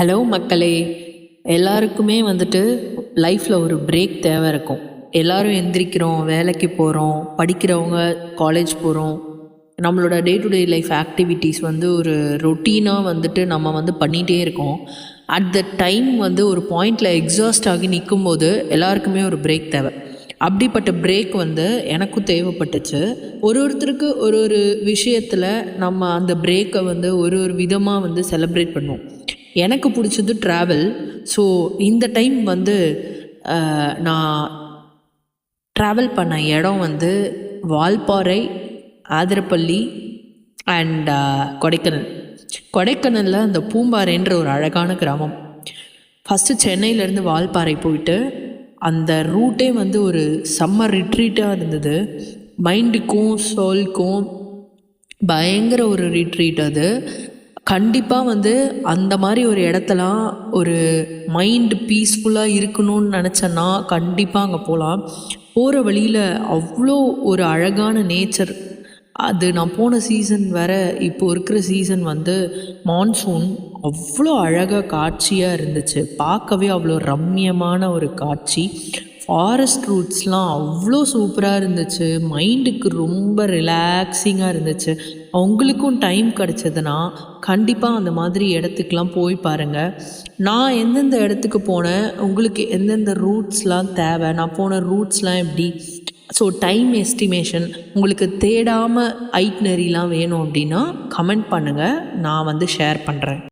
Hello மக்களே, எல்லாருக்குமே வந்துட்டு லைஃப்பில் ஒரு பிரேக் தேவை இருக்கும். எல்லாரும் எந்திரிக்கிறோம், வேலைக்கு போகிறோம், படிக்கிறவங்க காலேஜ் போகிறோம். நம்மளோட day to day life activities வந்து ஒரு ரொட்டீனாக வந்துட்டு நம்ம வந்து பண்ணிகிட்டே இருக்கோம். அட் த டைம் வந்து ஒரு பாயிண்டில் எக்ஸாஸ்ட் ஆகி நிற்கும்போது எல்லாருக்குமே ஒரு பிரேக் தேவை. அப்படிப்பட்ட பிரேக் வந்து எனக்கும் தேவைப்பட்டுச்சு. ஒருத்தருக்கு ஒரு விஷயத்தில் நம்ம அந்த பிரேக்கை வந்து ஒரு விதமாக வந்து செலிப்ரேட் பண்ணுவோம். எனக்கு பிடிச்சது ட்ராவல். ஸோ இந்த டைம் வந்து நான் ட்ராவல் பண்ண இடம் வந்து வால்பாறை, ஆதிரப்பள்ளி அண்ட் கொடைக்கானல். கொடைக்கானலில் அந்த பூம்பாறைன்ற ஒரு அழகான கிராமம். ஃபஸ்ட்டு சென்னையிலேருந்து வால்பாறை போயிட்டு அந்த ரூட்டே வந்து ஒரு சம்மர் ரிட்ரீட்டாக இருந்தது. மைண்டுக்கும் சோல்க்கும் பயங்கர ஒரு ரிட்ரீட் அது. கண்டிப்பாக வந்து அந்த மாதிரி ஒரு இடத்தலாம் ஒரு மைண்டு பீஸ்ஃபுல்லாக இருக்கணும்னு நினச்சேன்னா கண்டிப்பாக அங்கே போகலாம். போகிற வழியில் அவ்வளோ ஒரு அழகான நேச்சர். அது நான் போன சீசன் வேறு, இப்போது இருக்கிற சீசன் வந்து மான்சூன். அவ்வளோ அழகாக காட்சியாக இருந்துச்சு. பார்க்கவே அவ்வளோ ரம்மியமான ஒரு காட்சி. ஃபாரஸ்ட் ரூட்ஸ்லாம் அவ்வளோ சூப்பராக இருந்துச்சு. மைண்டுக்கு ரொம்ப ரிலாக்ஸிங்காக இருந்துச்சு. உங்களுக்கும் டைம் கிடச்சதுன்னா கண்டிப்பாக அந்த மாதிரி இடத்துக்கெலாம் போய் பாருங்கள். நான் எந்தெந்த இடத்துக்கு போனேன், உங்களுக்கு எந்தெந்த ரூட்ஸ்லாம் தேவை, நான் போன ரூட்ஸ்லாம் எப்படி, ஸோ டைம் எஸ்டிமேஷன் உங்களுக்கு தேடாமல் ஐட்னரிலாம் வேணும் அப்படின்னா கமெண்ட் பண்ணுங்கள், நான் வந்து ஷேர் பண்ணுறேன்.